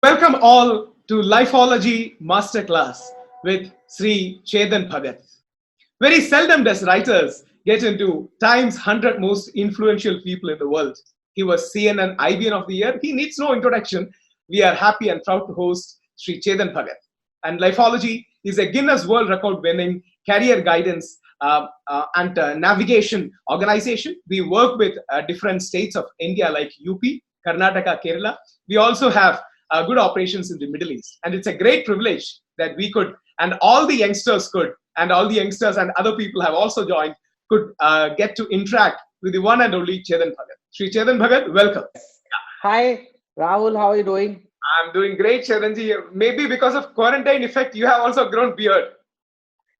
Welcome all to Lifeology Masterclass with Sri Chetan Bhagat. Very seldom does writers get into Time's 100 most influential people in the world. He was CNN IBN of the Year. He needs no introduction. We are happy and proud to host Sri Chetan Bhagat. And Lifeology is a Guinness World Record winning career guidance and navigation organization. We work with different states of India like UP, Karnataka, Kerala. We also have good operations in the Middle East. And it's a great privilege that we could, and all the youngsters could, and all the youngsters and other people have also joined, could get to interact with the one and only Chetan Bhagat. Sri Chetan Bhagat, welcome. Hi, Rahul. How are you doing? I'm doing great, Chetanji. Maybe because of quarantine effect, you have also grown beard.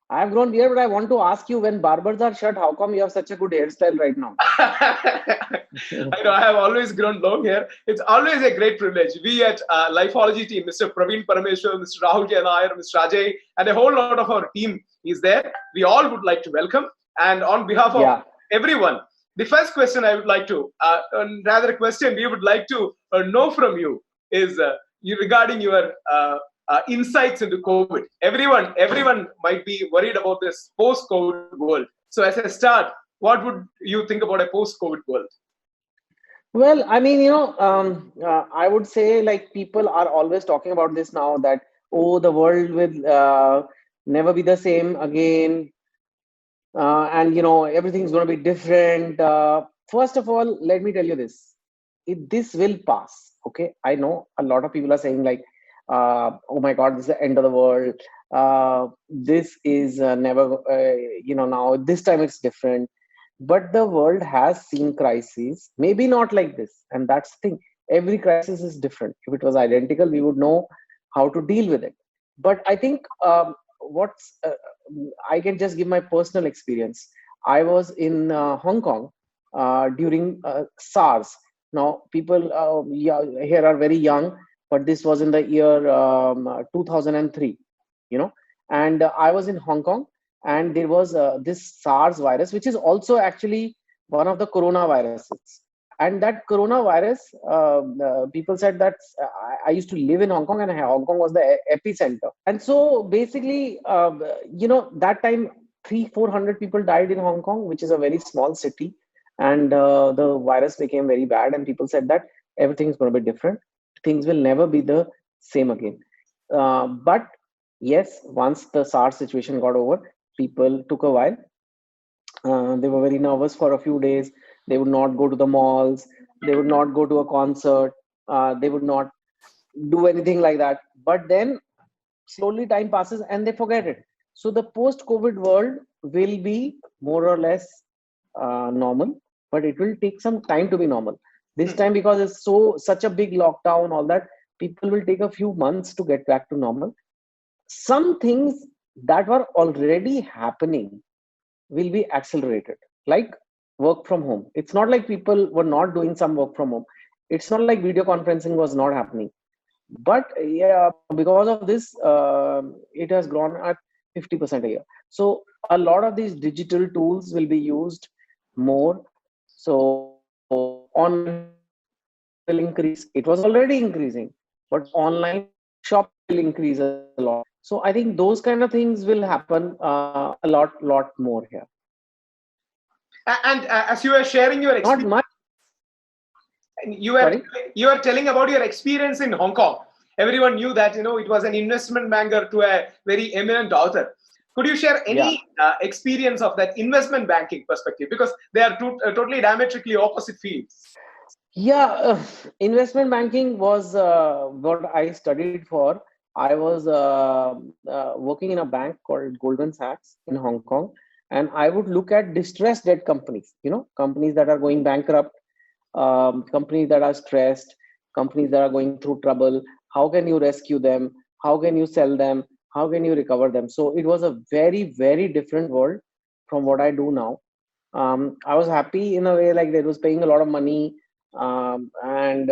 I've grown beard, but I want to ask you, when barbers are shut, how come you have such a good hairstyle right now? I know I have always grown long hair. It's always a great privilege. We at Lifeology team, Mr. Praveen Parameshwar, Mr. Rahul Nair, Mr. Ajay, and a whole lot of our team is there. We all would like to welcome. And on behalf of Yeah. everyone, the first question I would like to, rather a question we would like to know from you is regarding your insights into COVID. Everyone might be worried about this post-COVID world. So as a start, what would you think about a post-COVID world? Well, I would say like people are always talking about this now that, oh, the world will never be the same again. And everything's going to be different. First of all, let me tell you this. This will pass. Okay. I know a lot of people are saying like, oh my God, this is the end of the world. This is never, now this time it's different. But the world has seen crises, maybe not like this. And that's the thing. Every crisis is different. If it was identical, we would know how to deal with it. But I think what's I can just give my personal experience. I was in Hong Kong during SARS. Now, people here are very young, but this was in the year 2003, you know. And I was in Hong Kong, and there was this SARS virus, which is also actually one of the coronaviruses. And that coronavirus, people said that I used to live in Hong Kong, and Hong Kong was the epicenter. And so basically, that time 300-400 people died in Hong Kong, which is a very small city, and the virus became very bad. And people said that everything is going to be different. Things will never be the same again. But yes, once the SARS situation got over, people took a while. They were very nervous for a few days. They would not go to the malls. They would not go to a concert. They would not do anything like that. But then slowly time passes and they forget it. So the post-COVID world will be more or less normal, but it will take some time to be normal. This time, because it's such a big lockdown, all that, people will take a few months to get back to normal. Some things that were already happening will be accelerated, like work from home. It's not like people were not doing some work from home. It's not like video conferencing was not happening. But yeah, because of this, it has grown at 50% a year. So a lot of these digital tools will be used more. So online will increase. It was already increasing, but online shopping will increase a lot. So I think those kind of things will happen a lot more here. And as you were sharing your Not experience, much. you were Sorry. you were telling about your experience in Hong Kong. Everyone knew that it was an investment banker to a very eminent author. Could you share Yeah. any experience of that investment banking perspective? Because they are totally diametrically opposite fields. Yeah, investment banking was what I studied for. I was working in a bank called Goldman Sachs in Hong Kong, and I would look at distressed debt companies, companies that are going bankrupt, companies that are stressed, companies that are going through trouble. How can you rescue them? How can you sell them? How can you recover them? So it was a very, very different world from what I do now. I was happy in a way, like they was paying a lot of money, and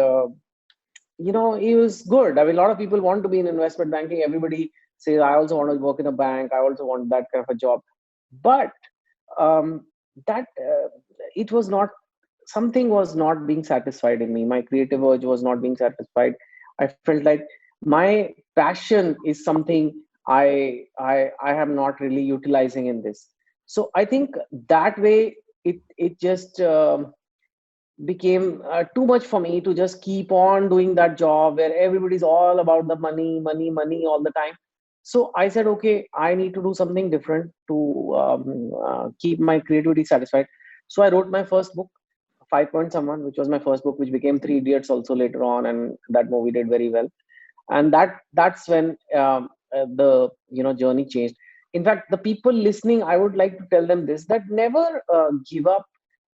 it was good. I mean, a lot of people want to be in investment banking. Everybody says, I also want to work in a bank. I also want that kind of a job. But um, that it was not, something was not being satisfied in me. My creative urge was not being satisfied. I felt like my passion is something I am not really utilizing in this. So I think that way it just became too much for me to just keep on doing that job where everybody's all about the money, money, money all the time. So I said, okay, I need to do something different to keep my creativity satisfied. So I wrote my first book, Five Point Someone, which was my first book, which became Three Idiots also later on, and that movie did very well. And that's when the journey changed. In fact, the people listening, I would like to tell them this: that never give up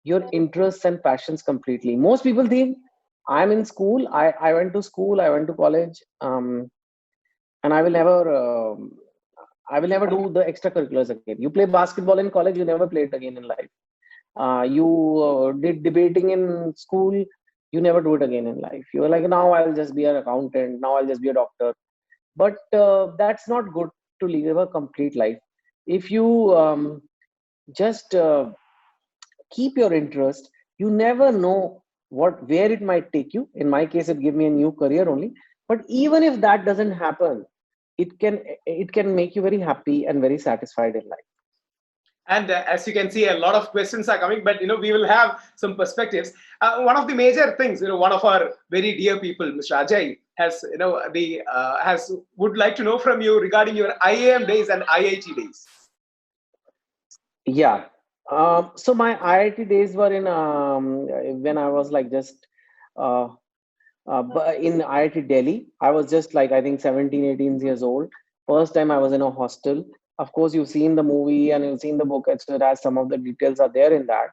your interests and passions completely. Most people think I'm in school. I went to school. I went to college, and I will never do the extracurriculars again. You play basketball in college, you never play it again in life. You did debating in school, you never do it again in life. You're like, now I'll just be an accountant. Now I'll just be a doctor. But that's not good to live a complete life. If you just keep your interest, you never know where it might take you. In my case, it gave me a new career only. But even if that doesn't happen, it can make you very happy and very satisfied in life. And as you can see, a lot of questions are coming, but we will have some perspectives. One of the major things, one of our very dear people, Mr. Ajay, has the has would like to know from you regarding your IAM days and IIT days. Yeah. So my IIT days were in when I was like just uh, but in IIT Delhi. I was just like, I think 17, 18 years old. First time I was in a hostel. Of course, you've seen the movie and you've seen the book, etc. Some of the details are there in that.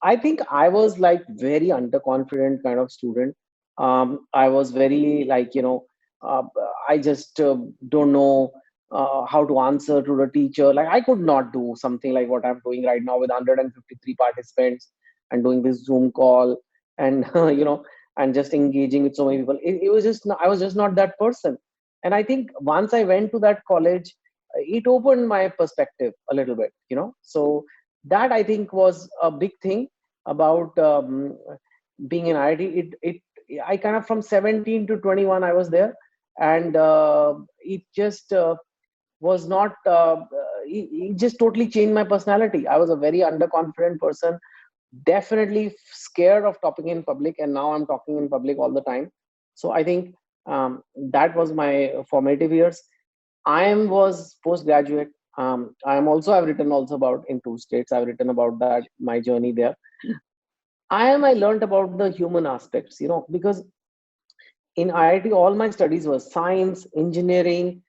I think I was like very underconfident kind of student. I was very like, uh, I just don't know how to answer to the teacher. Like I could not do something like what I'm doing right now with 153 participants and doing this Zoom call and and just engaging with so many people. It was just I was just not that person. And I think once I went to that college, it opened my perspective a little bit. So that I think was a big thing about being in IIT. I kind of from 17 to 21 I was there, and it just was not. It just totally changed my personality. I was a very underconfident person, definitely scared of talking in public, and now I'm talking in public all the time. So I think that was my formative years. I am was postgraduate. I am also I've written also about in two states. I've written about that my journey there. I learned about the human aspects, because in IIT all my studies were science, engineering,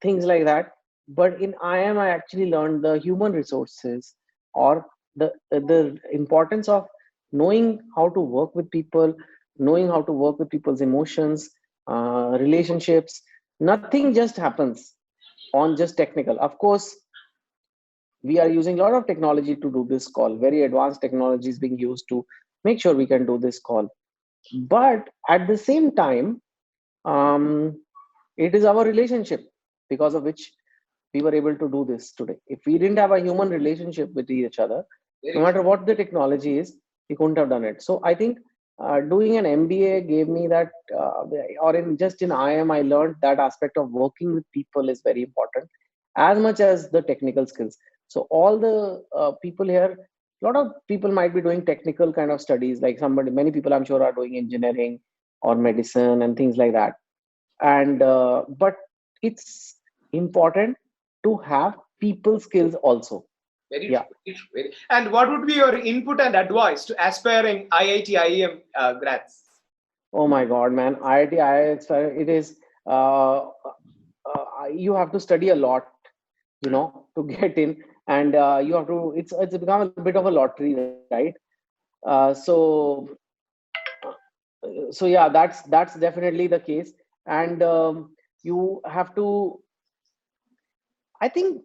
things like that. But in IIM I actually learned the human resources, or the importance of knowing how to work with people, knowing how to work with people's emotions, relationships. Nothing just happens on just technical. Of course, we are using a lot of technology to do this call. Very advanced technology is being used to make sure we can do this call. But at the same time, um, it is our relationship because of which we were able to do this today. If we didn't have a human relationship with each other, no Very matter true. what the technology is, we couldn't have done it. So I think doing an MBA gave me that, or in just in IIM, I learned that aspect of working with people is very important, as much as the technical skills. So all the people here, a lot of people might be doing technical kind of studies, like many people I'm sure are doing engineering or medicine and things like that. And but it's important to have people skills also. Very Yeah. true. Very true. And what would be your input and advice to aspiring IIT IIM grads? Oh my God, man. IIT, it is, you have to study a lot, to get in. And you have to, it's become a bit of a lottery, right? So, so yeah, that's definitely the case. And you have to, I think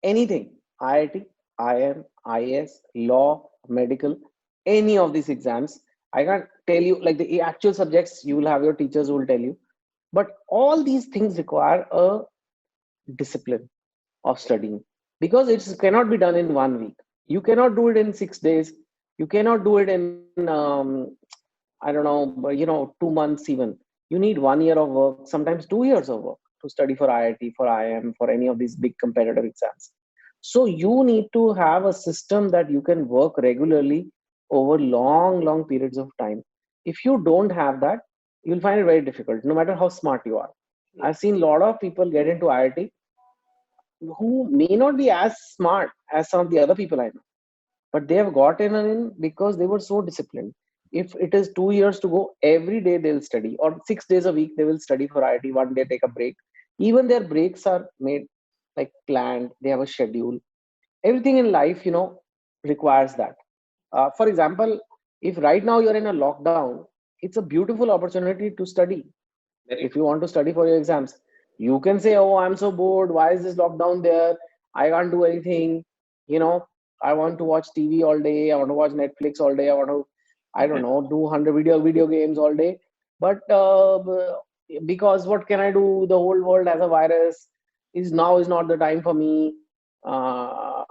anything, IIT, IM, IS, law, medical, any of these exams, I can't tell you like the actual subjects, you will have your teachers who will tell you. But all these things require a discipline of studying, because it cannot be done in 1 week. You cannot do it in 6 days. You cannot do it in, I don't know, but, 2 months even. You need 1 year of work, sometimes 2 years of work to study for IIT, for IIM, for any of these big competitive exams. So you need to have a system that you can work regularly over long, long periods of time. If you don't have that, you'll find it very difficult, no matter how smart you are. I've seen a lot of people get into IIT who may not be as smart as some of the other people I know, but they have gotten in because they were so disciplined. If it is 2 years to go, every day they'll study, or 6 days a week they will study for IIT. One day take a break. Even their breaks are made like planned. They have a schedule. Everything in life, requires that. For example, if right now you're in a lockdown, it's a beautiful opportunity to study. Very If true. you want to study for your exams, you can say, oh, I'm so bored, why is this lockdown there, I can't do anything, you know I want to watch TV all day, I want to watch Netflix all day, I want to, I don't know, do 100 video games all day. But because what can I do, the whole world has a virus, is not the time for me. uh,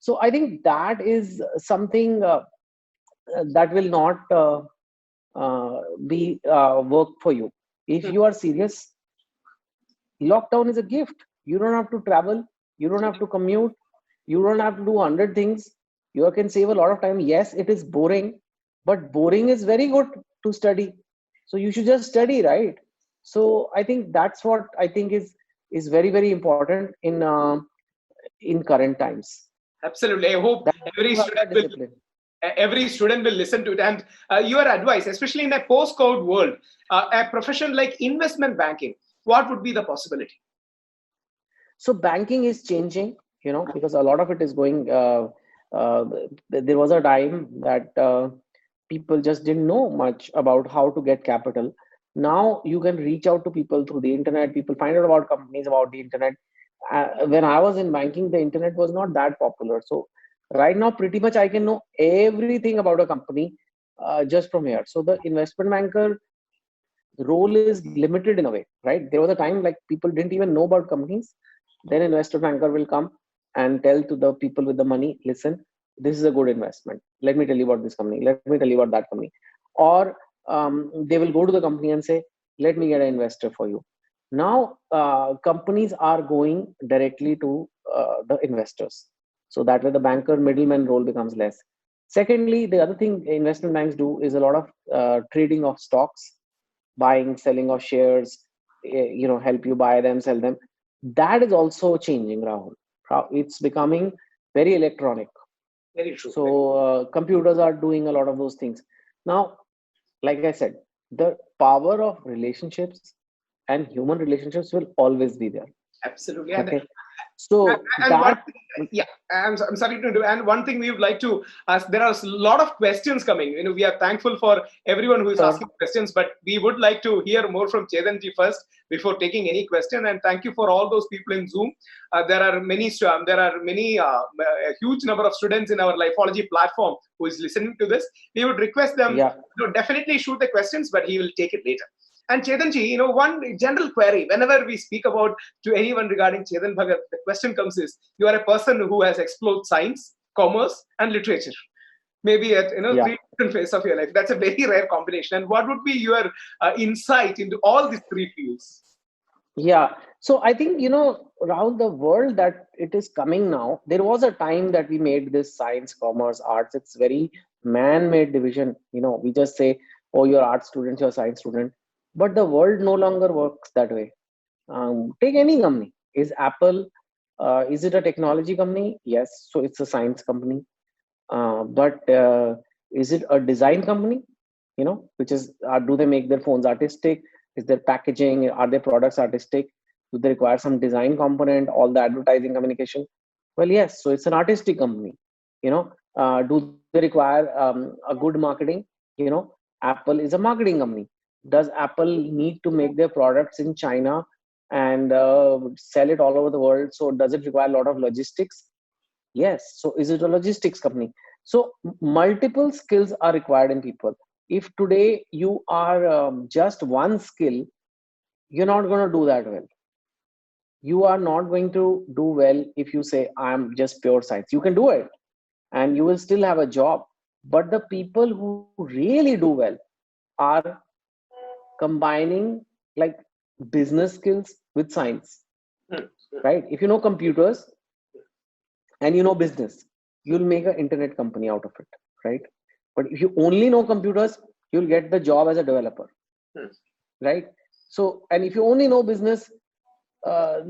so I think that is something that will not be work for you. If you are serious, lockdown is a gift. You don't have to travel, you don't have to commute, you don't have to do 100 things. You can save a lot of time. Yes, it is boring, but boring is very good to study. So you should just study, right? So I think that's what I think is very, very important in current times, Absolutely. I hope that you have that discipline. every student will listen to it. And your advice, especially in a post-code world, a profession like investment banking, what would be the possibility? So banking is changing, because a lot of it is going. Uh, there was a time that people just didn't know much about how to get capital. Now you can reach out to people through the internet. People find out about companies about the internet. When I was in banking, the internet was not that popular. So right now, pretty much I can know everything about a company just from here. So the investment banker role is limited in a way, right? There was a time like people didn't even know about companies. Then investor banker will come and tell to the people with the money, listen, this is a good investment, let me tell you about this company, let me tell you about that company. Or they will go to the company and say, let me get an investor for you. Now companies are going directly to the investors, so that way the banker middleman role becomes less. Secondly, the other thing investment banks do is a lot of trading of stocks, buying, selling of shares, help you buy them, sell them. That is also changing, Rahul. It's becoming very electronic. Very true. So computers are doing a lot of those things now. Like I said, the power of relationships and human relationships will always be there. Absolutely. Okay, so And one that, thing, yeah, I'm sorry to do. And one thing we would like to ask, there are a lot of questions coming. We are thankful for everyone who is asking sure, questions, but we would like to hear more from Chetanji first before taking any question. And thank you for all those people in Zoom. There are many, a huge number of students in our Lifeology platform who is listening to this. We would request them yeah, to definitely shoot the questions, but he will take it later. And Chetanji, one general query whenever we speak about to anyone regarding Chetan Bhagat, the question comes is, you are a person who has explored science, commerce, and literature. Maybe at yeah. three different phases of your life. That's a very rare combination. And what would be your insight into all these three fields? Yeah. So I think, around the world that it is coming now, there was a time that we made this science, commerce, arts. It's very man-made division. We just say, oh, you're art student, you're science student. But the world no longer works that way. Take any company. Is Apple, is it a technology company? Yes. So it's a science company. But is it a design company? Which is, do they make their phones artistic? Is their packaging, are their products artistic? Do they require some design component, all the advertising communication? Well, yes. So it's an artistic company. Do they require a good marketing? Apple is a marketing company. Does Apple need to make their products in China and sell it all over the world? So does it require a lot of logistics? Yes. So is it a logistics company? So multiple skills are required in people. If today you are just one skill, you're not going to do that well. You are not going to do well if you say, I'm just pure science. You can do it and you will still have a job. But the people who really do well are combining like business skills with science, Hmm. right? If you know computers and you know business, you'll make an internet company out of it, right? But if you only know computers, you'll get the job as a developer, Hmm. right? So, and if you only know business,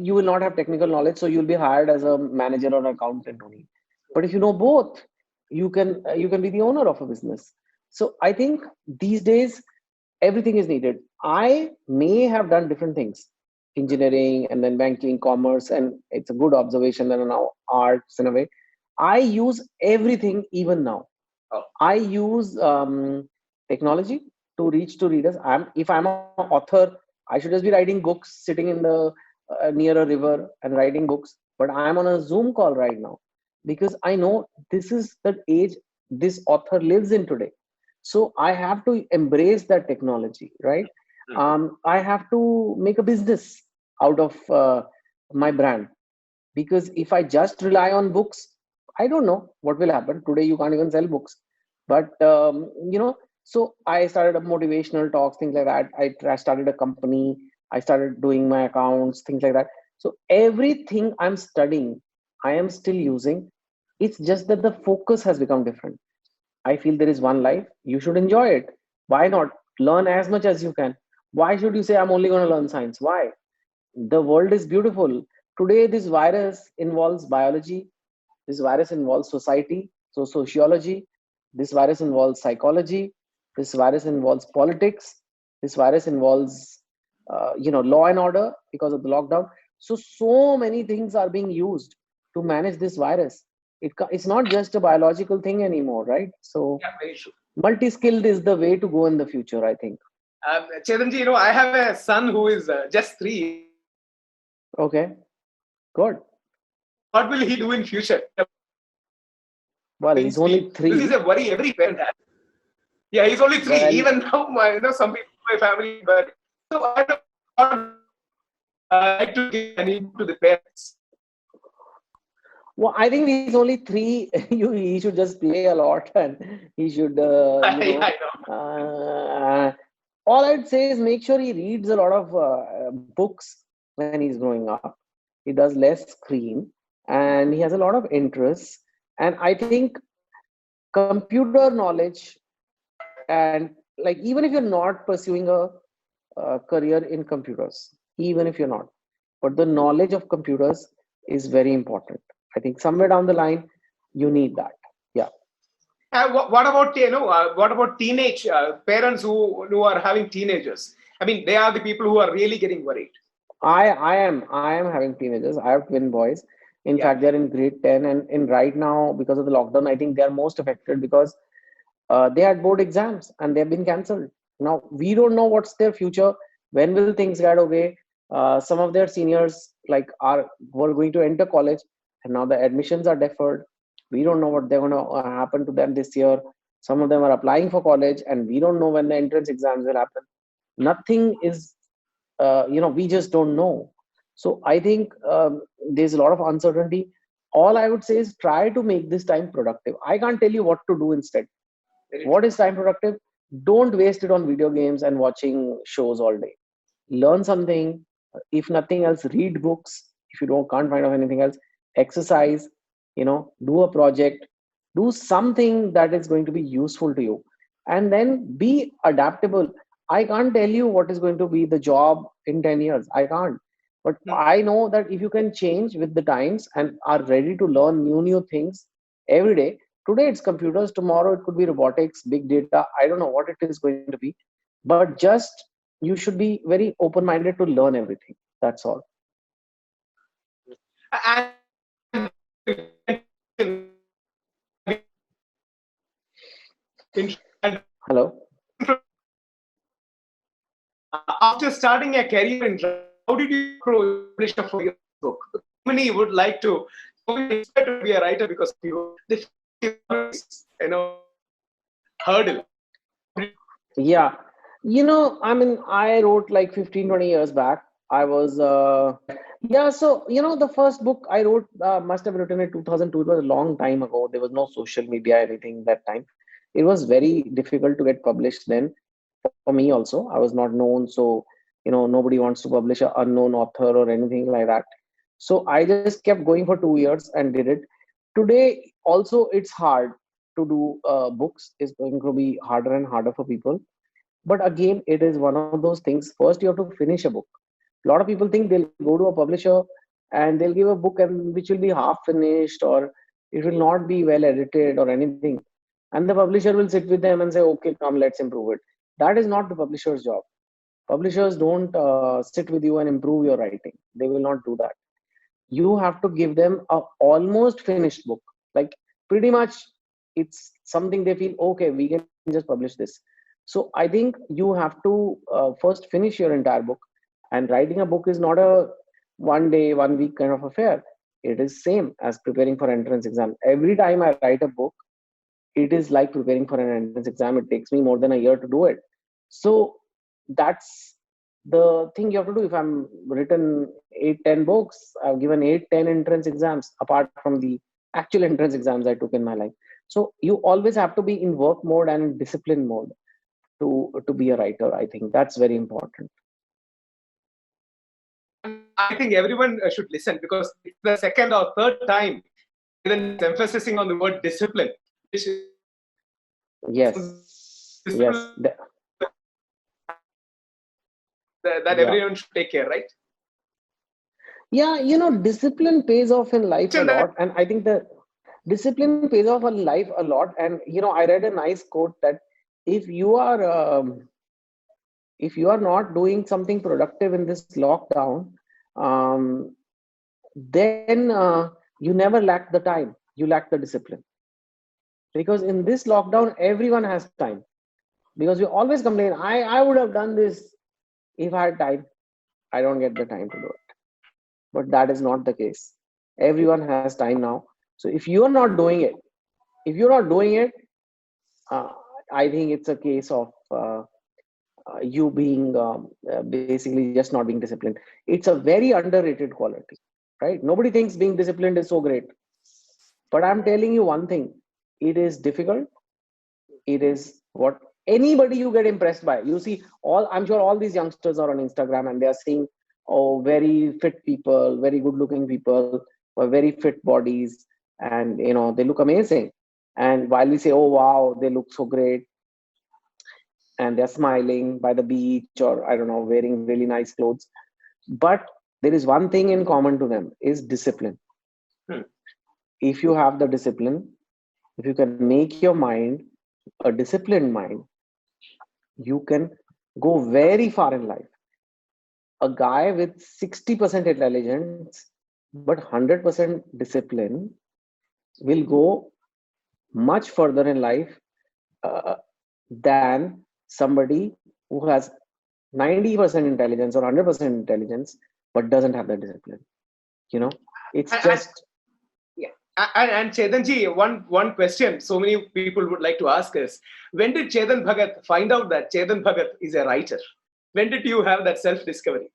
you will not have technical knowledge, so you'll be hired as a manager or accountant only. But if you know both, you can be the owner of a business. So I think these days everything is needed. I may have done different things, engineering and then banking, commerce, and it's a good observation, and now arts in a way. I use everything even now. Oh. I use technology to reach to readers. If I'm an author, I should just be writing books, sitting in the near a river and writing books. But I'm on a Zoom call right now because I know this is the age this author lives in today. So I have to embrace that technology, right? Hmm. I have to make a business out of my brand, because if I just rely on books, I don't know what will happen. Today you can't even sell books. But so I started a motivational talks, things like that. I started a company, I started doing my accounts, things like that. So everything I'm studying, I am still using. It's just that the focus has become different. I feel there is one life, you should enjoy it. Why not learn as much as you can? Why should you say I'm only going to learn science? Why? The world is beautiful. Today, this virus involves biology, this virus involves society, so sociology, this virus involves psychology, this virus involves politics, this virus involves, law and order because of the lockdown. So many things are being used to manage this virus. It's not just a biological thing anymore, right? So, Yeah, very true. multi skilled is the way to go in the future, I think. Chetanji, I have a son who is just 3. Okay, good. What will he do in future? Well, he's Science field. only This is three. a worry every parent has. Yeah, he's only 3. Well, Even now, some people in my family, but so I don't like to give an input to the parents. well, I think he's only three. He should just play a lot, and he should, Yeah, I know. all I'd say is make sure he reads a lot of books when he's growing up. He does less screen, and he has a lot of interests. And I think computer knowledge, and like even if you're not pursuing a career in computers, even if you're not, but the knowledge of computers is very important. I think somewhere down the line, you need that. Yeah. What about what about teenage parents who are having teenagers? I mean, they are the people who are really getting worried. I am having teenagers. I have twin boys. In Yeah. fact, they're in grade 10, and in right now, because of the lockdown, I think they are most affected because they had board exams and they've been cancelled. Now we don't know what's their future. When will things get okay? Some of their seniors like are were going to enter college, and now the admissions are deferred. We don't know what they're going to happen to them this year. Some of them are applying for college, and we don't know when the entrance exams will happen. Nothing is, we just don't know. So I think there's a lot of uncertainty. All I would say is try to make this time productive. I can't tell you what to do instead. Very What true. is time productive? Don't waste it on video games and watching shows all day. Learn something. If nothing else, read books. If you don't can't find out anything else, exercise. Do a project. Do something that is going to be useful to you, and then be adaptable. I can't tell you what is going to be the job in 10 years. I can't. But Hmm. I know that if you can change with the times and are ready to learn new things every day. Today it's computers, tomorrow it could be robotics, big data. I don't know what it is going to be, but just you should be very open minded to learn everything. That's all. And Hello. after starting a career in drama, how did you approach publisher for your book? Many would like to, so many inspired to be a writer because of you. The hurdle. Yeah. I mean, I wrote like 15, 20 years back. I was, yeah. So, the first book I wrote must have written in 2002. It was a long time ago. There was no social media, anything that time. It was very difficult to get published then. For me also, I was not known, so nobody wants to publish an unknown author or anything like that. So I just kept going for 2 years and did it. Today also it's hard to do books. Is going to be harder and harder for people. But again, it is one of those things. First, you have to finish a book. A lot of people think they'll go to a publisher and they'll give a book and which will be half finished, or it will not be well edited or anything. And the publisher will sit with them and say, okay, come, let's improve it. That is not the publisher's job. Publishers don't sit with you and improve your writing. They will not do that. You have to give them a almost finished book. Like pretty much it's something they feel, okay, we can just publish this. So I think you have to first finish your entire book. And writing a book is not a 1 day 1 week kind of affair. It is same as preparing for entrance exam. Every time I write a book, it is like preparing for an entrance exam. It takes me more than a year to do it. So that's the thing you have to do. If I'm written 8-10 books, I've given 8-10 entrance exams apart from the actual entrance exams I took in my life. So you always have to be in work mode and in discipline mode to be a writer. I think that's very important. I think everyone should listen, because it's the second or third time Chetan is emphasizing on the word discipline, which is Yes, yes, that yeah, everyone should take care, right? yeah. Discipline pays off in life a Mention that. lot, and I think the discipline pays off in life a lot. And I read a nice quote that if you are if you are not doing something productive in this lockdown, um, then you never lack the time. You lack the discipline, because in this lockdown everyone has time. Because we always complain, I would have done this if I had time. I don't get the time to do it. But that is not the case. Everyone has time now. So if you are not doing it, uh, I think it's a case of you being basically just not being disciplined. It's a very underrated quality, right? Nobody thinks being disciplined is so great. But I'm telling you one thing, it is difficult. It is what anybody you get impressed by. You see, I'm sure all these youngsters are on Instagram and they are seeing, oh, very fit people, very good looking people, or very fit bodies, and they look amazing. And while we say, oh wow, they look so great, and they're smiling by the beach, or I don't know, wearing really nice clothes, but there is one thing in common to them, is discipline. Hmm. If you have the discipline, if you can make your mind a disciplined mind, you can go very far in life. A guy with 60% intelligence but 100% discipline will go much further in life uh, than somebody who has 90% intelligence or 100% intelligence but doesn't have the discipline. It's just. Yeah. And Chetanji, one question so many people would like to ask is, when did Chetan Bhagat find out that Chetan Bhagat is a writer? When did you have that self-discovery?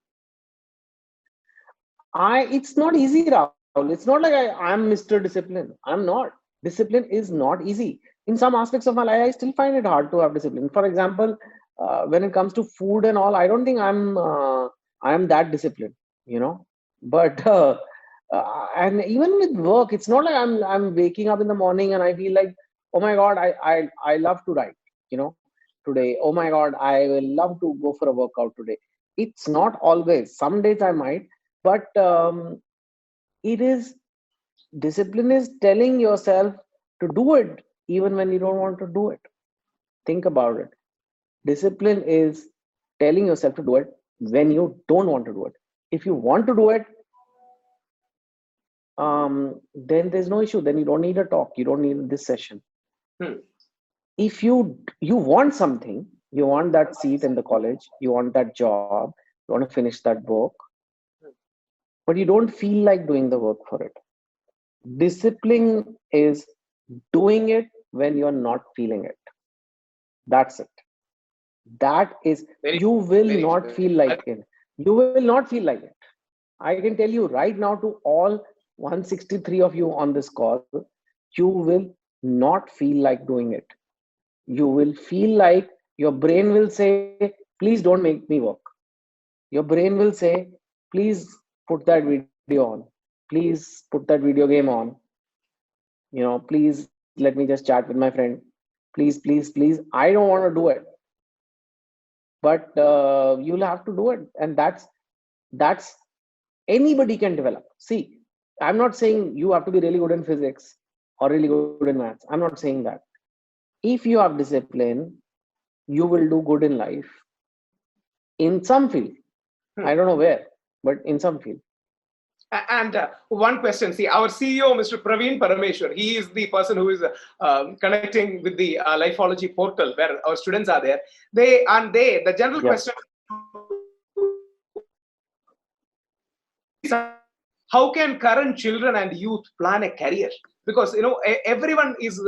It's not easy, Rahul. It's not like I'm Mr. Discipline. I'm not. Discipline is not easy. In some aspects of my life, I still find it hard to have discipline. For example, when it comes to food and all, I don't think I am that disciplined, But and even with work, it's not like I'm waking up in the morning and I feel like, oh my God, I love to write, today. Oh my God, I will love to go for a workout today. It's not always. Some days I might, but it is. Discipline is telling yourself to do it even when you don't want to do it. Think about it. Discipline is telling yourself to do it when you don't want to do it. If you want to do it, then there's no issue. Then you don't need a talk. You don't need this session. Hmm. If you want something, you want that seat in the college, you want that job, you want to finish that book, but you don't feel like doing the work for it. Discipline is doing it when you're not feeling it. That's it. That is, Very, you will very not true. feel like it. You will not feel like it. I can tell you right now, to all 163 of you on this call, you will not feel like doing it. You will feel like Your brain will say, please don't make me work. Your brain will say, please put that video on, please put that video game on, please let me just chat with my friend, please, I don't want to do it. But you'll have to do it, and that's anybody can develop. See, I'm not saying you have to be really good in physics or really good in maths. I'm not saying that. If you have discipline, you will do good in life in some field. I don't know where, but in some field. And one question, see, our CEO, Mr. Praveen Parameshwar, he is the person who is connecting with the Lifeology portal where our students are there. The general Yeah. question, how can current children and youth plan a career? Because everyone is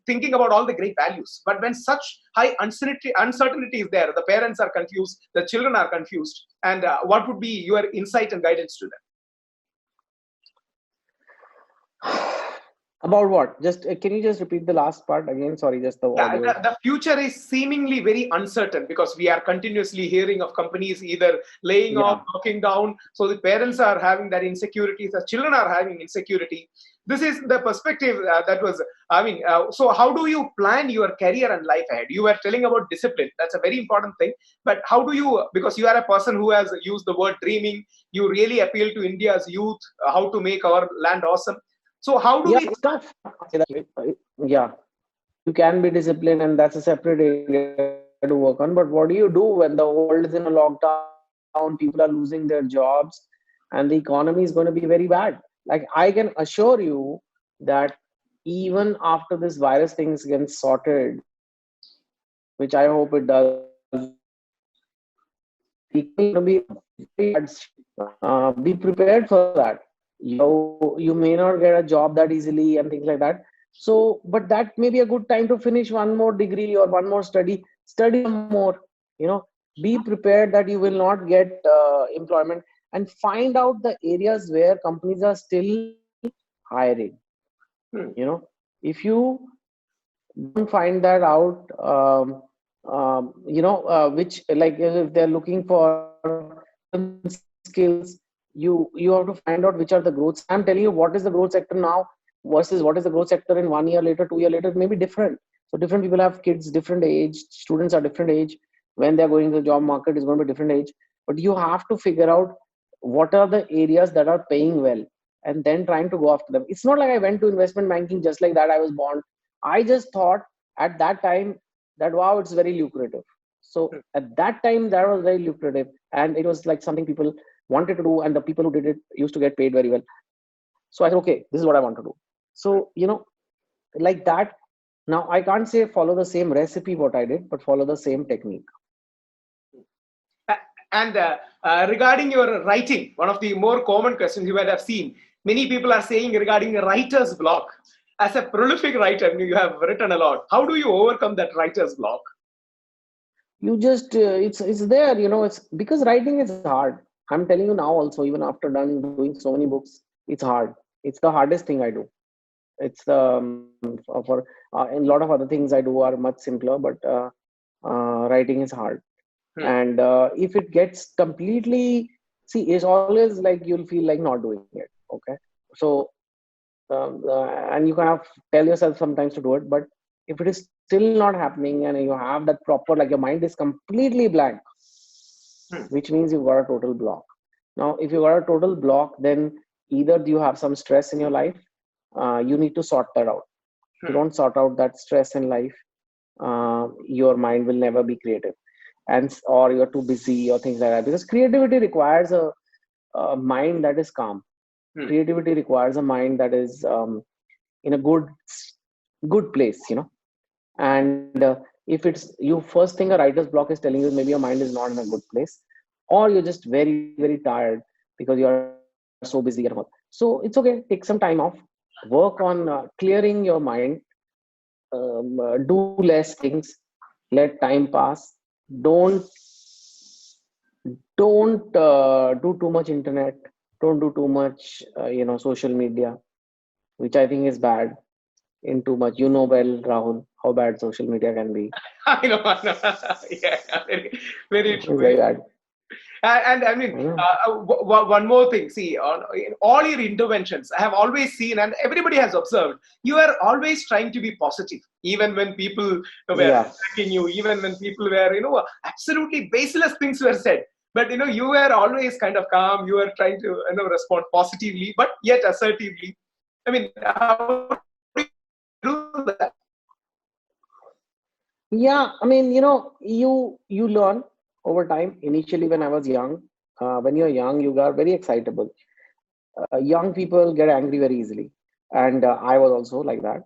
thinking about all the great values, but when such high uncertainty is there, the parents are confused, the children are confused, and what would be your insight and guidance to them? About what? Just can you just repeat the last part again? Sorry, just the Yeah, audio. the future is seemingly very uncertain because we are continuously hearing of companies either laying off, knocking down. So the parents are having that insecurity, the children are having insecurity. This is the perspective that was, so how do you plan your career and life ahead? You were telling about discipline. That's a very important thing. But how do you, because you are a person who has used the word dreaming, you really appeal to India's youth, how to make our land awesome. So how do Yeah, we? it's tough. Yeah, you can be disciplined, and that's a separate area to work on. But what do you do when the world is in a lockdown, people are losing their jobs, and the economy is going to be very bad? Like, I can assure you that even after this virus things get sorted, which I hope it does, the economy is going to be very bad. Be prepared for that. You may not get a job that easily and things like that. So, but that may be a good time to finish one more degree or one more study some more. You know, be prepared that you will not get employment, and find out the areas where companies are still hiring. If you don't find that out, which, like, if they're looking for skills, you have to find out which are the growth. I'm telling you what is the growth sector now versus what is the growth sector in 1 year later, 2 year later. It may be different. So different people have kids, different age, students are different age. When they're going to the job market is going to be different age. But you have to figure out what are the areas that are paying well, and then trying to go after them. It's not like I went to investment banking just like that. I was born. I just thought at that time that, wow, it's very lucrative. So at that time that was very lucrative, and it was like something people wanted to do, and the people who did it used to get paid very well. So I said, okay, this is what I want to do. So, like that. Now I can't say follow the same recipe what I did, but follow the same technique. And regarding your writing, one of the more common questions you might have seen, many people are saying regarding writer's block. As a prolific writer, you have written a lot. How do you overcome that writer's block? You just it's there. It's because writing is hard. I'm telling you now also, even after doing so many books, it's hard. It's the hardest thing I do. It's for and a lot of other things I do are much simpler, but writing is hard. And if it gets completely, see, it's always like you'll feel like not doing it. Okay, so and you kind of tell yourself sometimes to do it, but if it is still not happening and you have that proper, like, your mind is completely blank, which means you've got a total block. Now if you got a total block, then either you have some stress in your life, you need to sort that out. If you don't sort out that stress in life, your mind will never be creative, and or you're too busy or things like that, because creativity requires a mind that is calm. Creativity requires a mind that is in a good place, and if it's you, first thing a writer's block is telling you, maybe your mind is not in a good place, or you're just very very tired because you are so busy at all. So it's okay, take some time off, work on clearing your mind, do less things, let time pass. Don't don't do too much internet, don't do too much social media, which I think is bad. in too much. You know well, Rahul, how bad social media can be. I know. Yeah, very, very It's true. very bad. And I mean, You know? one more thing. See, in all your interventions, I have always seen, and everybody has observed, you are always trying to be positive, even when people were Yeah. attacking you, even when people were, absolutely baseless things were said. But you were always kind of calm. You were trying to, respond positively, but yet assertively. I mean, how do you do that? Yeah, I mean, you learn over time. Initially, when I was young, when you're young, you are very excitable. Young people get angry very easily, and I was also like that.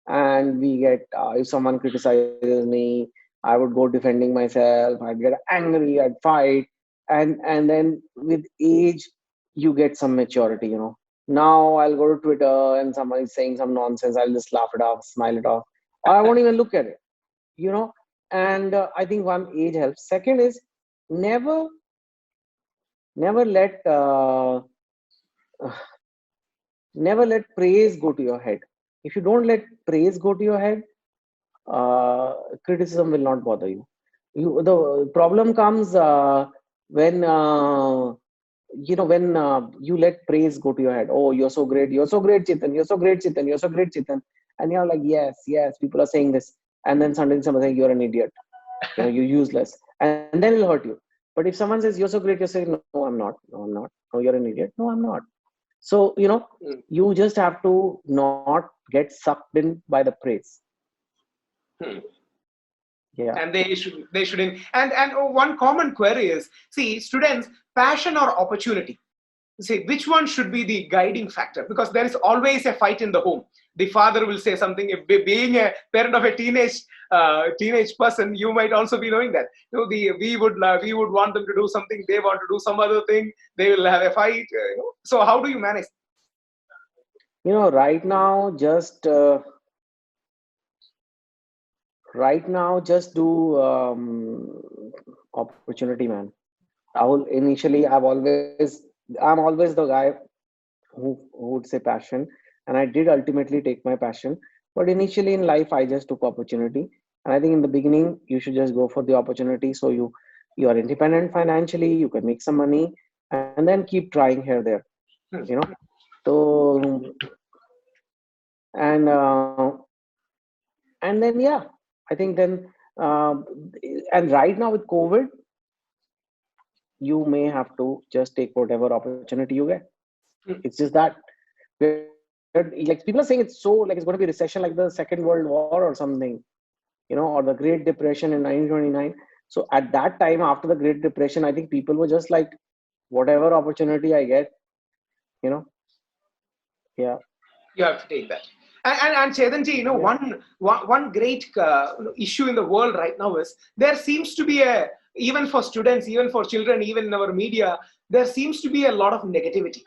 And we get if someone criticizes me, I would go defending myself. I'd get angry. I'd fight, and then with age, you get some maturity. Now I'll go to Twitter and someone is saying some nonsense. I'll just laugh it off, smile it off, or I won't even look at it. you know and I think one, age helps. Second is, never never let never let praise go to your head. If you don't let praise go to your head, uh, criticism will not bother you. The problem comes when you let praise go to your head. Oh, you're so great, Chitan, you're so great, Chitan, you're so great, Chitan. And you're like, yes, yes, people are saying this. And then suddenly someone saying, you're an idiot, you're useless, and then it'll hurt you. But if someone says, you're so great, you're saying, no, I'm not, no, I'm not, no, you're an idiot, no, I'm not. So Hmm. you just have to not get sucked in by the praise. Hmm. Yeah. And they shouldn't. And one common query is, see, students, passion or opportunity. See, which one should be the guiding factor? Because there is always a fight in the home. The father will say something. If being a parent of a teenage person, you might also be knowing that. We would want them to do something. They want to do some other thing. They will have a fight. So how do you manage? Right now, just do opportunity, man. Rahul, initially, I'm always the guy who would say passion, and I did ultimately take my passion. But initially in life, I just took opportunity, and I think in the beginning, you should just go for the opportunity. So you are independent financially, you can make some money, and then keep trying here there. You know. So and and then yeah, I think then and right now with COVID, you may have to just take whatever opportunity you get. It's just that like people are saying it's so like it's going to be a recession like the Second World War or something, or the Great Depression in 1929. So at that time, after the Great Depression, I think people were just like, whatever opportunity I get, you know, yeah, You have to take that. And Chetanji, yeah. one great issue in the world right now is there seems to be even for students, even for children, even in our media, there seems to be a lot of negativity.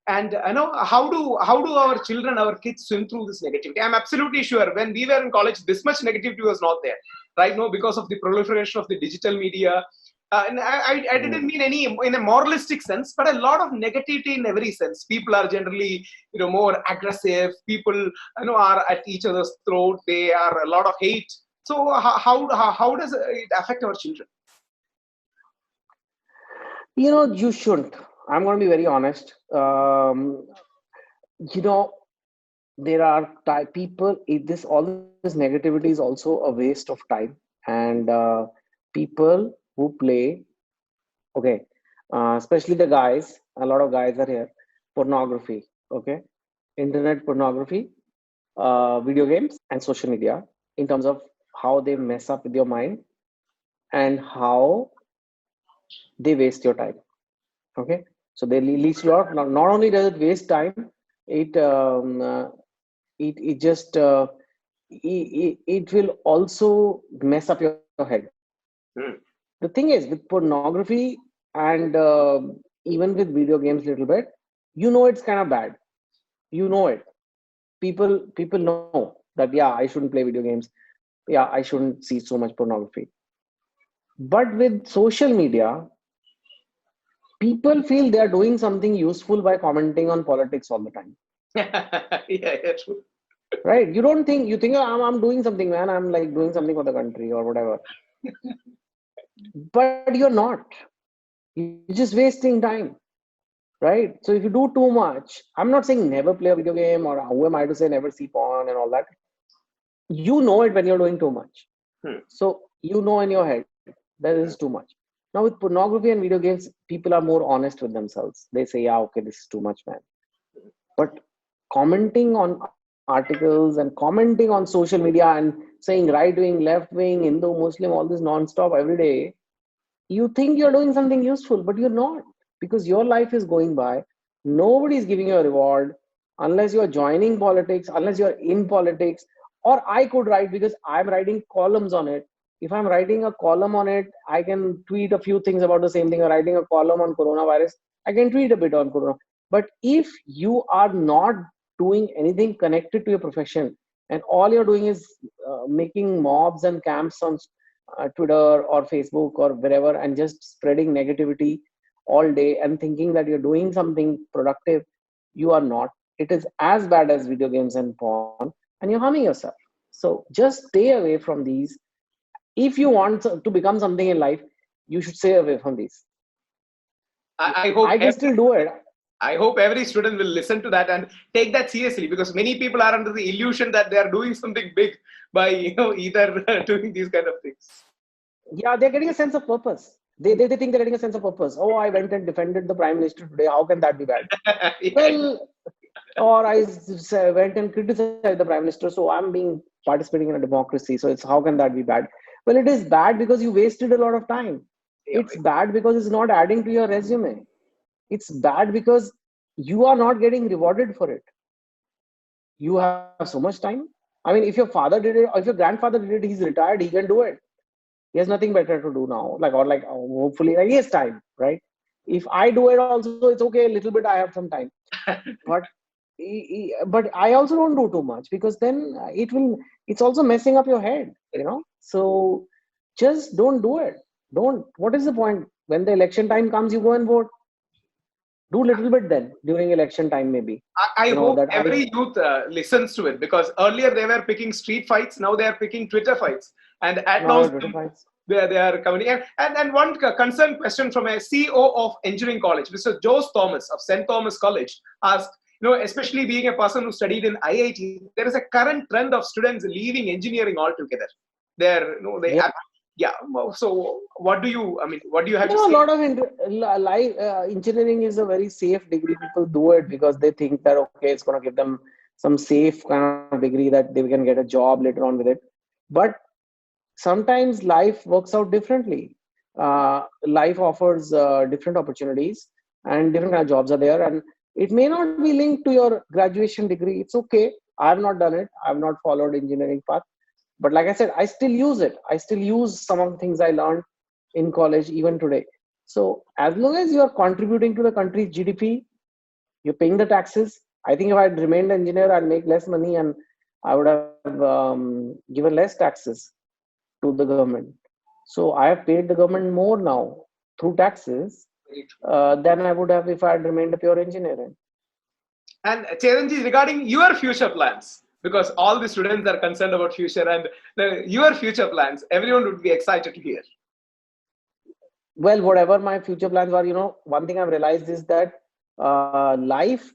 And how do our children, our kids swim through this negativity? I'm absolutely sure when we were in college, this much negativity was not there. Right now, because of the proliferation of the digital media, and I didn't Mm. mean any in a moralistic sense, but a lot of negativity in every sense. People are generally, more aggressive. People, are at each other's throat. They are a lot of hate. So how does it affect our children? You shouldn't. I'm going to be very honest. You know, there are people. All this negativity is also a waste of time, and people who play, okay, especially the guys. A lot of guys are here. Pornography, okay, internet pornography, video games, and social media, in terms of how they mess up with your mind and how they waste your time. Okay, so they leads a lot. Not only does it waste time, it it just it will also mess up your head. Hmm. The thing is, with pornography and even with video games, little bit, it's kind of bad. It. People know that, yeah, I shouldn't play video games. Yeah, I shouldn't see so much pornography. But with social media, people feel they are doing something useful by commenting on politics all the time. Yeah, yeah, true. right? You think I'm doing something, man. I'm like doing something for the country or whatever, but you're not. You're just wasting time, right? So if you do too much, I'm not saying never play a video game, or who am I to say never see porn and all that. You know it when you're doing too much. Hmm. So you know in your head that is too much. Now with pornography and video games, people are more honest with themselves. They say, yeah, okay, this is too much, man. But commenting on articles and commenting on social media and saying right wing, left wing, Hindu, Muslim, all this non-stop every day, you think you're doing something useful, but you're not, because your life is going by. Nobody is giving you a reward unless you're joining politics, unless you're in politics. Or I could write, because I'm writing columns on it. If I'm writing a column on it, I can tweet a few things about the same thing. Or writing a column on coronavirus, I can tweet a bit on corona. But if you are not doing anything connected to your profession, and all you're doing is making mobs and camps on Twitter or Facebook or wherever, and just spreading negativity all day and thinking that you're doing something productive, you are not. It is as bad as video games and porn, and you're harming yourself. So just stay away from these. If you want to become something in life, you should stay away from these. I hope I can still do it. I hope every student will listen to that and take that seriously, because many people are under the illusion that they are doing something big by either doing these kind of things. Yeah, they're getting a sense of purpose. They think they're getting a sense of purpose. Oh, I went and defended the prime minister today. How can that be bad? Well, or went and criticized the prime minister, so I'm being participating in a democracy. So it's, how can that be bad? Well, it is bad because you wasted a lot of time. Yeah, It's bad because it's not adding to your resume. It's bad because you are not getting rewarded for it. You have so much time. I mean, if your father did it, or if your grandfather did it, he's retired, he can do it. He has nothing better to do now. Like, or like, hopefully, like, he has time, right? If I do it also, it's okay. A little bit, I have some time. But but I also don't do too much, because then it's also messing up your head. So just don't do it. Don't. What is the point? When the election time comes, you go and vote. Do a little bit then during election time, maybe. I hope That every youth listens to it, because earlier they were picking street fights, now they are picking Twitter fights, and ad now nauseam notifies. they are coming. And one concerned question from a CEO of engineering college, Mr. Jose Thomas of St. Thomas College, asked, especially being a person who studied in IIT, there is a current trend of students leaving engineering altogether. They're, they, Yeah. yeah. So what do you, what do you have to A say? lot of engineering is a very safe degree. People do it because they think that, okay, it's going to give them some safe kind of degree that they can get a job later on with it. But sometimes life works out differently. Life offers different opportunities, and different kind of jobs are there, and it may not be linked to your graduation degree. It's okay. I have not done it. I have not followed engineering path, but like I said, I still use it. I still use some of the things I learned in college even today. So as long as you are contributing to the country's GDP, you're paying the taxes. I think if I had remained an engineer, I'd make less money, and I would have given less taxes to the government. So I have paid the government more now through taxes than I would have if I had remained a pure engineer. And Cheranji, regarding your future plans, because all the students are concerned about future and your future plans, everyone would be excited to hear. Well, whatever my future plans are, one thing I've realized is that life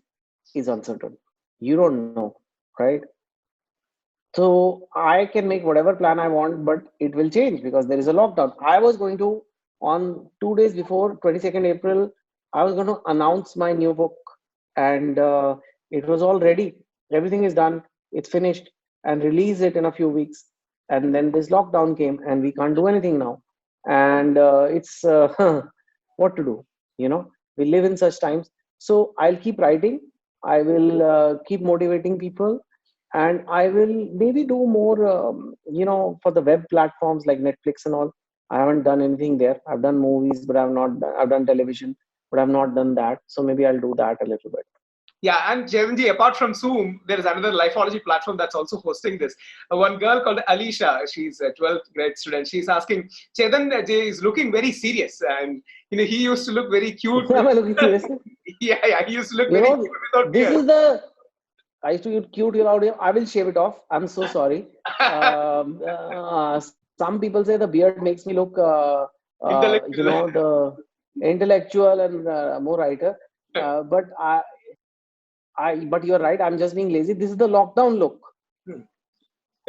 is uncertain. You don't know, right? So I can make whatever plan I want, but it will change because there is a lockdown. I was going to, on 2 days before 22nd April, I was going to announce my new book, and it was all ready. Everything is done. It's finished, and release it in a few weeks. And then this lockdown came, and we can't do anything now. And it's what to do. We live in such times. So I'll keep writing. I will keep motivating people, and I will maybe do more, for the web platforms like Netflix and all. I haven't done anything there. I've done movies, but I've done television, but I've not done that. So maybe I'll do that a little bit. Yeah, and Jevanji, apart from Zoom, there is another Lifeology platform that's also hosting this. One girl called Alicia, she's a 12th grade student. She's asking, Chetan is looking very serious, and he used to look very cute. Am I looking serious? Yeah, he used to look very cute without this beard. is the I used to eat cute Claudia. I will shave it off. I'm so sorry. Some people say the beard makes me look, Intellectual. the intellectual and more writer. But but you're right. I'm just being lazy. This is the lockdown look.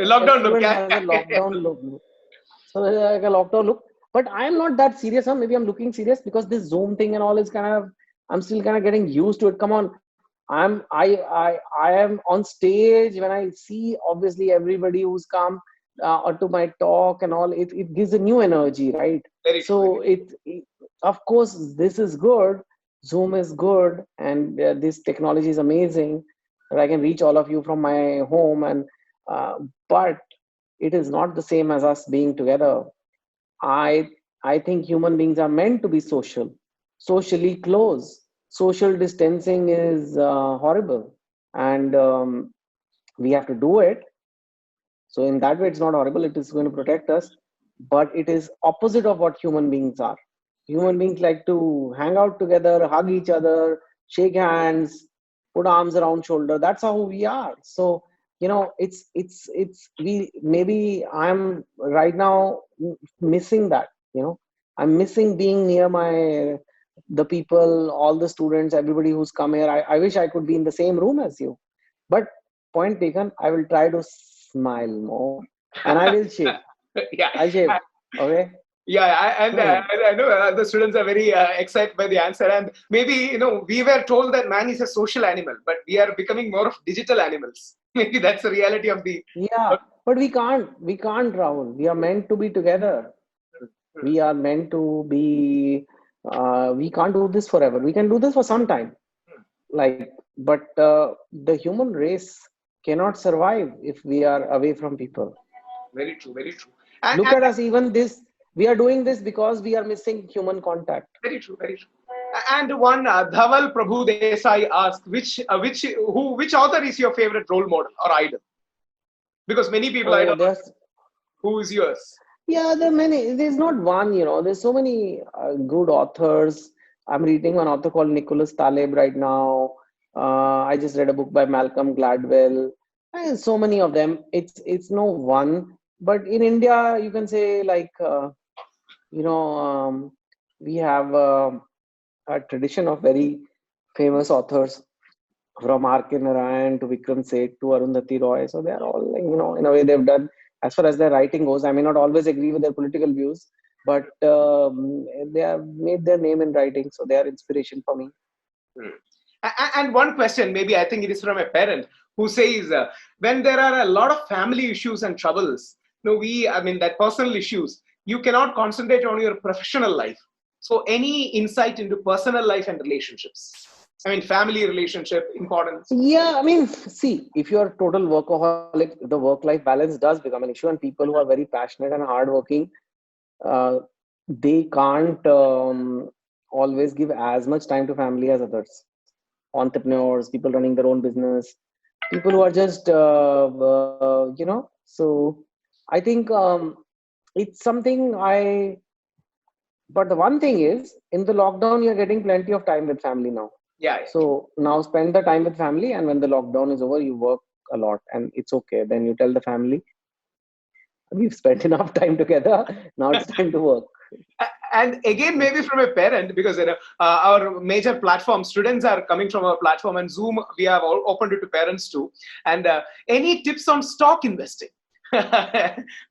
Lockdown look. Everyone Yeah, has a yeah, yeah. lockdown look. So like a lockdown look. But I'm not that serious. Huh? Maybe I'm looking serious because this Zoom thing and all is kind of. I'm still kind of getting used to it. Come on, I am on stage when I see obviously everybody who's come to my talk and all. It gives a new energy, right? Very true. So of course this is good. Zoom is good, and this technology is amazing. That I can reach all of you from my home, and uh, but it is not the same as us being together. I I think human beings are meant to be social, socially close. Social distancing is horrible, and we have to do it. So in that way, it's not horrible. It is going to protect us, but it is opposite of what human beings are. Human beings like to hang out together, hug each other, shake hands, put arms around shoulder. That's how we are. So it's we maybe I'm right now missing that. I'm missing being near the people, all the students, everybody who's come here. I wish I could be in the same room as you. But point taken, I will try to smile more and I will shave. Yeah. I'll shave. Okay. Yeah, I know the students are very excited by the answer, and maybe we were told that man is a social animal, but we are becoming more of digital animals. Maybe that's the reality of the. Yeah, but we can't, Rahul. We are meant to be together. We are meant to be. We can't do this forever. We can do this for some time. Like, but the human race cannot survive if we are away from people. Very true, very true. And, Look and at us. Even this, we are doing this because we are missing human contact. very true, very true. And one Dhaval Prabhu Desai asked, which author is your favorite role model or idol? Because many people, I Oh, don't know there's who is yours. Yeah, there are many. There's not one, there's so many good authors. I'm reading one author called Nicholas Taleb right now. I just read a book by Malcolm Gladwell. And so many of them. It's no one. But in India, you can say like, you know, um, we have a tradition of very famous authors from R.K. Narayan to Vikram Seth to Arundhati Roy. So they are all, like, in a way they've done, as far as their writing goes. I may not always agree with their political views, but they have made their name in writing. So they are inspiration for me. Hmm. And one question, maybe I think it is from a parent who says, when there are a lot of family issues and troubles, I mean, that personal issues, you cannot concentrate on your professional life. So, any insight into personal life and relationships? I mean, family relationship, importance. Yeah, I mean, see, if you're a total workaholic, the work-life balance does become an issue, and people who are very passionate and hardworking, uh, they can't always give as much time to family as others. Entrepreneurs, people running their own business, people who are just so I think it's something I but the one thing is, in the lockdown you're getting plenty of time with family now. Yeah, yeah. So now spend the time with family, and when the lockdown is over you work a lot, and it's okay. Then you tell the family, we've spent enough time together, now it's time to work. And again, maybe from a parent, because our major platform students are coming from our platform, and Zoom we have all opened it to parents too. And any tips on stock investing?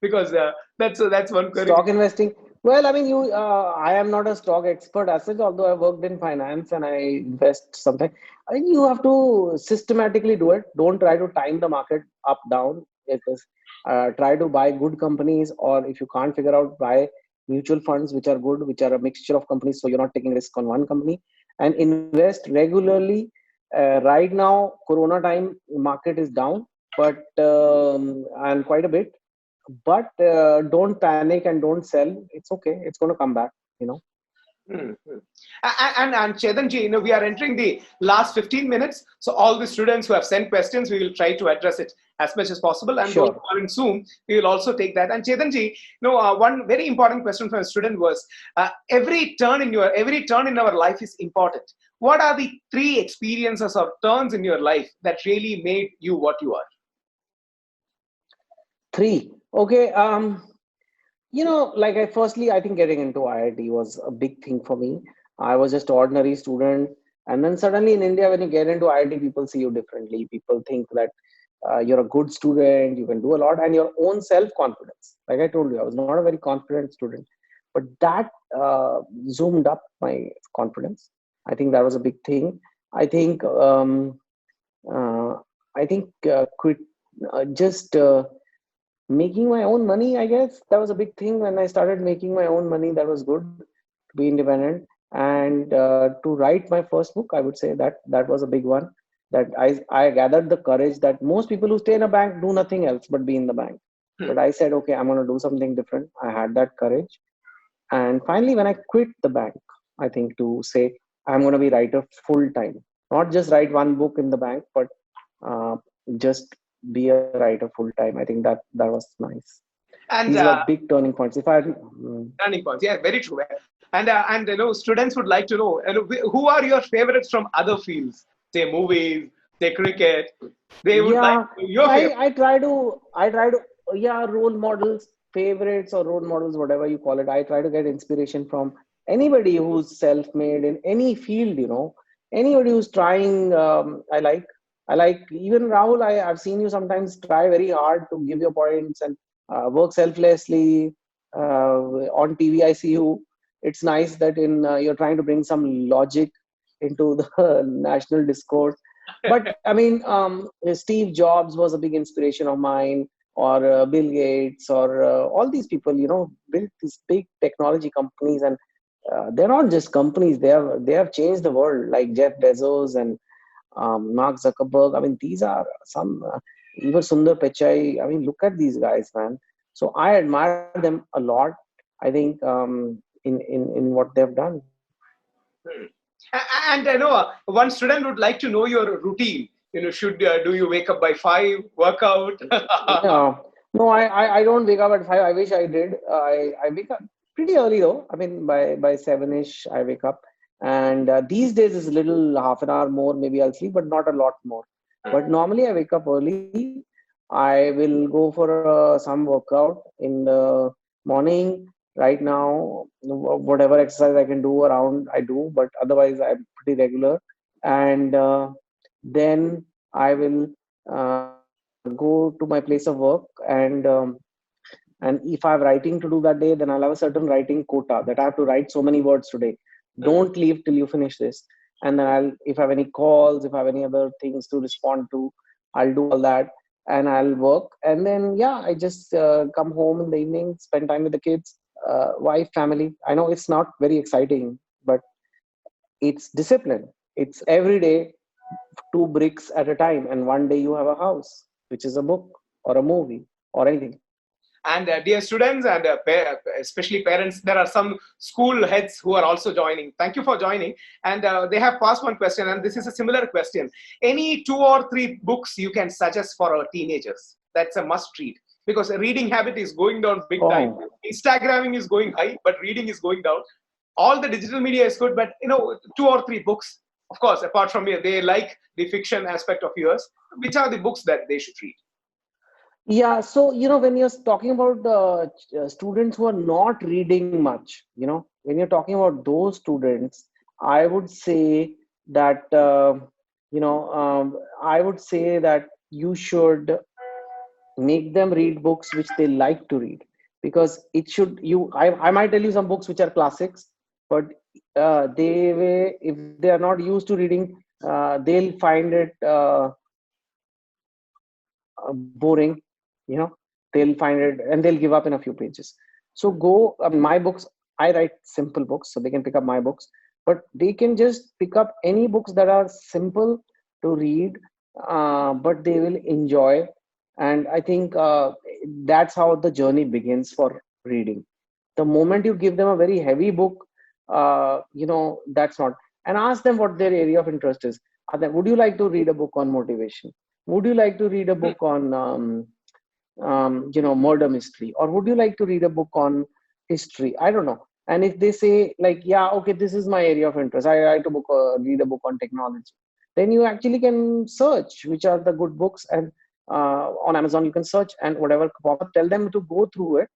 Because that's one query. Stock investing. Well, I mean, I am not a stock expert as such, although I worked in finance and I invest something. I think you have to systematically do it. Don't try to time the market up, down. It is, try to buy good companies, or if you can't figure out, buy mutual funds, which are good, which are a mixture of companies. So you're not taking risk on one company, and invest regularly. Right now, Corona time, market is down, but and quite a bit, but don't panic and don't sell. It's okay, it's going to come back. Mm-hmm. And Chetanji, we are entering the last 15 minutes. So all the students who have sent questions, we will try to address it as much as possible. And those Sure. who are in Zoom, we will also take that. And Chetanji, one very important question from a student was, every turn in our life is important. what are the three experiences or turns in your life that really made you what you are? Three. Okay. Like I think getting into IIT was a big thing for me. I was just ordinary student, and then suddenly in India, when you get into IIT, people see you differently. People think that you're a good student, you can do a lot, and your own self confidence. Like I told you, I was not a very confident student, but that zoomed up my confidence. I think that was a big thing. I think uh, quit just making my own money. I guess that was a big thing when I started making my own money. That was good to be independent and to write my first book. I would say that that was a big one. That I gathered the courage that most people who stay in a bank do nothing else but be in the bank. Hmm. But I said, okay, I'm going to do something different. I had that courage, and finally, when I quit the bank, I think to say I'm going to be writer full time, not just write one book in the bank, but uh, just be a writer full time. I think that was nice. These And were big turning points. If I turning points, yeah, very true. And students would like to know, who are your favorites from other fields, say movies, say cricket. They would like yeah, your favorite. I try to role models, favorites or role models, whatever you call it. I try to get inspiration from anybody who's self-made in any field. Anybody who's trying. I like even Rahul. I've seen you sometimes try very hard to give your points and work selflessly. On TV, I see you. It's nice that in you're trying to bring some logic into the national discourse. But I mean, Steve Jobs was a big inspiration of mine, or Bill Gates, or all these people. Built these big technology companies, and they're not just companies. They have changed the world, like Jeff Bezos and Mark Zuckerberg. I mean, these are some even Sundar Pichai. I mean, look at these guys, man. So I admire them a lot. I think in what they've done. Hmm. And I know one student would like to know your routine. Should do you wake up by 5, work out? Yeah. No, I don't wake up at 5. I wish I did. I wake up pretty early though. I mean, by 7ish, I wake up. And these days is a little half an hour more. Maybe I'll sleep, but not a lot more. But normally I wake up early. I will go for some workout in the morning. Right now, whatever exercise I can do around, I do. But otherwise, I'm pretty regular. And then I will go to my place of work, and if I have writing to do that day, then I'll have a certain writing quota that I have to write so many words today. Don't leave till you finish this. And then if I have any calls, if I have any other things to respond to, I'll do all that and I'll work. And then, yeah, I just come home in the evening, spend time with the kids, wife, family. I know it's not very exciting, but it's discipline. It's every day, 2 bricks at a time. And one day you have a house, which is a book or a movie or anything. And dear students and especially parents, there are some school heads who are also joining. Thank you for joining. And they have passed one question, and this is a similar question. Any 2 or 3 books you can suggest for our teenagers? That's a must read, because a reading habit is going down big time. Oh, Instagramming is going high, but reading is going down. All the digital media is good, but 2 or 3 books. Of course, apart from here, they like the fiction aspect of yours. Which are the books that they should read? yeah. So, when you're talking about students who are not reading much, when you're talking about those students, I would say that, I would say that you should make them read books which they like to read, because I might tell you some books which are classics, but if they are not used to reading, they'll find it boring. They'll find it and they'll give up in a few pages. So go my books. I write simple books, so they can pick up my books, but they can just pick up any books that are simple to read, but they will enjoy. And I think that's how the journey begins for reading. The moment you give them a very heavy book, that's not. And ask them what their area of interest is. Would you like to read a book on motivation? Would you like to read a book on murder mystery, or would you like to read a book on history? I don't know. And if they say like, yeah, okay, this is my area of interest, I write a book or read a book on technology, then you actually can search which are the good books, and on Amazon you can search, and whatever pop up, tell them to go through it,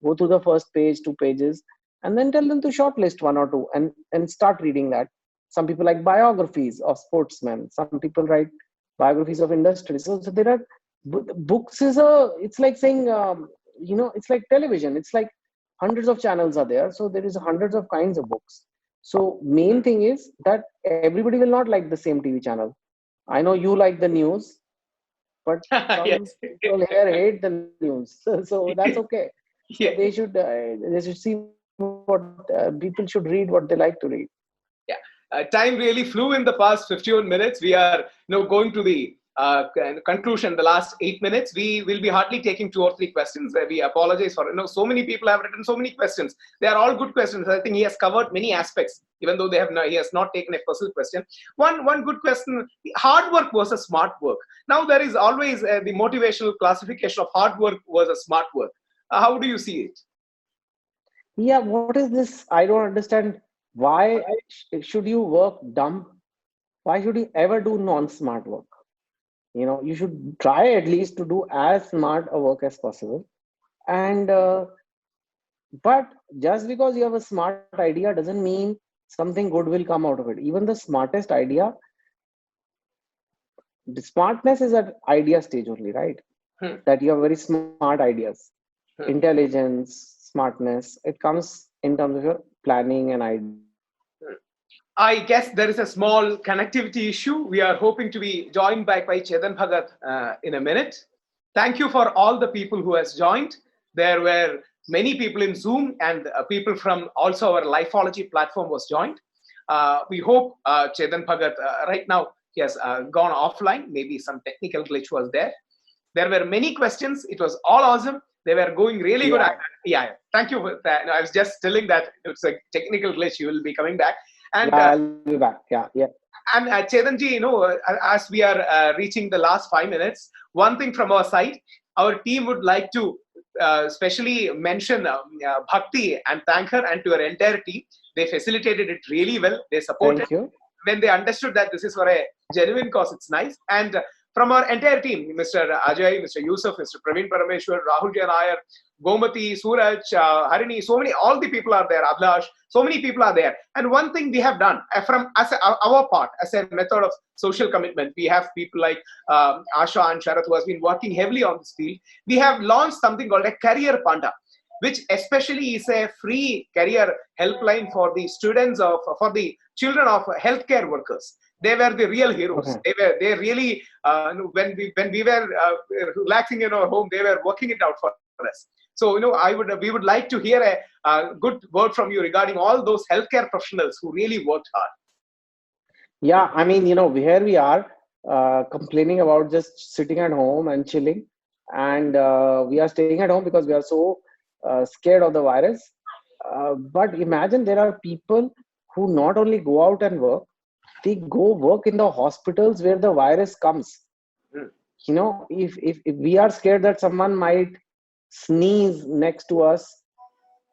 go through the first page, 2 pages, and then tell them to shortlist one or two and start reading that. Some people like biographies of sportsmen, some people write biographies of industry. So there are books is a, it's like saying, it's like television, it's like hundreds of channels are there, so there is hundreds of kinds of books. So main thing is that everybody will not like the same TV channel. I know you like the news, but some Yes. people here hate the news. So that's okay. So Yeah. they should see what people should read what they like to read. Yeah. Time really flew in the past 51 minutes. We are going to the conclusion, the last 8 minutes. We will be hardly taking 2 or 3 questions. We apologize for so many people have written so many questions. They are all good questions. I think he has covered many aspects, even though he has not taken a personal question. One good question: hard work versus smart work. Now there is always the motivational classification of hard work versus smart work. How do you see it? Yeah, what is this? I don't understand. Why should you work dumb? Why should you ever do non-smart work? You should try at least to do as smart a work as possible. And but just because you have a smart idea doesn't mean something good will come out of it. Even the smartest idea, the smartness is at idea stage only, right? Hmm. That you have very smart ideas. Intelligence, smartness, it comes in terms of your planning and idea. I guess there is a small connectivity issue. We are hoping to be joined back by Chetan Bhagat in a minute. Thank you for all the people who has joined. There were many people in Zoom, and people from also our Lifeology platform was joined. We hope Chetan Bhagat, right now, he has gone offline. Maybe some technical glitch was there. There were many questions. It was all awesome. They were going really good. Yeah. Thank you for that. I was just telling that it's a technical glitch. You will be coming back. And Yeah, I'll be back. Yeah. and Chetanji, as we are reaching the last 5 minutes, one thing from our side, our team would like to specially mention Bhakti and thank her, and to her entire team. They facilitated it really well. They supported. Thank you. When they understood that this is for a genuine cause, it's nice. And from our entire team, Mr. Ajay, Mr. Yusuf, Mr. Praveen Parameshwar, Rahul J. Nair, Gomati, Suraj, Harini, so many, all the people are there, Ablash, so many people are there. And one thing we have done our part, as a method of social commitment, we have people like Asha and Sharath who has been working heavily on this field. We have launched something called a Career Panda, which especially is a free career helpline for the for the children of healthcare workers. They were the real heroes. Okay. They really, when we were relaxing in our home, they were working it out for us. So, we would like to hear a good word from you regarding all those healthcare professionals who really worked hard. Yeah, I mean, here we are complaining about just sitting at home and chilling. And we are staying at home because we are so scared of the virus. But imagine there are people who not only go out and work, they go work in the hospitals where the virus comes. If we are scared that someone might sneeze next to us,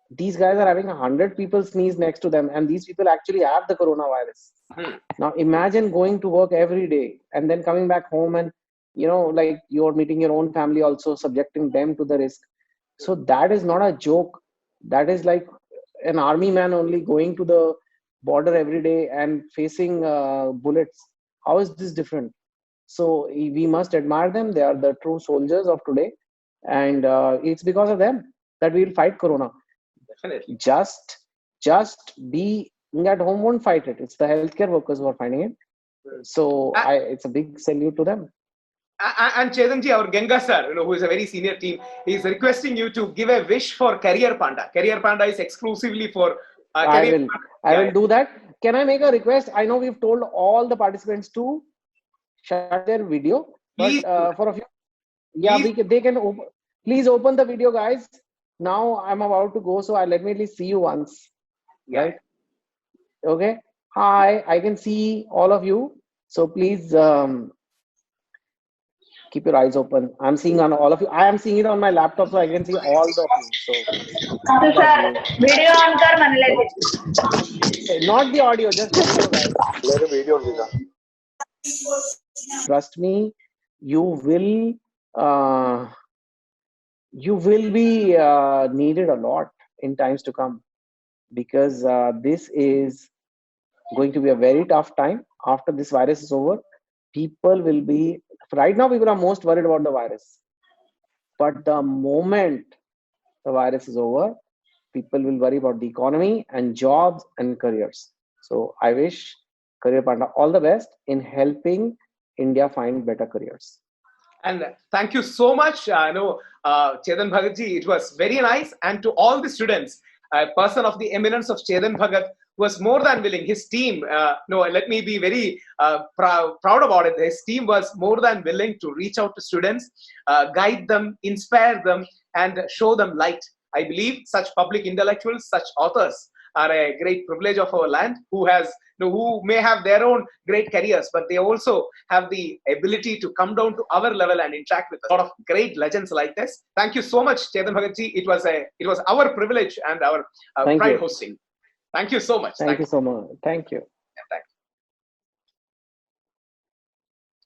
these guys are having 100 people sneeze next to them, and these people actually have the coronavirus. Now imagine going to work every day and then coming back home, and like you're meeting your own family, also subjecting them to the risk. So that is not a joke. That is like an army man only going to the border every day and facing bullets. How is this different? So we must admire them. They are the true soldiers of today, and it's because of them that we will fight corona. Definitely. Just being at home won't fight it. It's the healthcare workers who are fighting it. So it's a big salute to them. And Chetanji, our Ganga sir, who is a very senior team, is requesting you to give a wish for Career Panda. Career Panda is exclusively for I will do that. Can I make a request? I know we've told all the participants to shut their video, but for a few, yeah, they can please open the video, guys. Now I'm about to go, so let me at least see you once. Yeah. Right? Okay. Hi, I can see all of you. So please, keep your eyes open. I'm seeing on all of you. I am seeing it on my laptop, so I can see all of you. So After keep that sir, way. video on kar manle de. Not the audio, just the video, guys. मेरे video होगा Trust me, you will uh, you will be needed a lot in times to come, because this is going to be a very tough time. After this virus is over, people will be, right now people are most worried about the virus, but the moment the virus is over, people will worry about the economy and jobs and careers. So I wish Career Panda all the best in helping India find better careers. And thank you so much. I know, Chetan Bhagatji, it was very nice. And to all the students, a person of the eminence of Chetan Bhagat was more than willing. His team, no, let me be very proud about it. His team was more than willing to reach out to students, guide them, inspire them, and show them light. I believe such public intellectuals, such authors are a great privilege of our land, who may have their own great careers, but they also have the ability to come down to our level and interact with a lot of great legends like this. Thank you so much, Chetan Bhagatji. It was our privilege and our Thank pride you. hosting. Thank you so much. Thank you so much. Thank you. Yeah, thank you.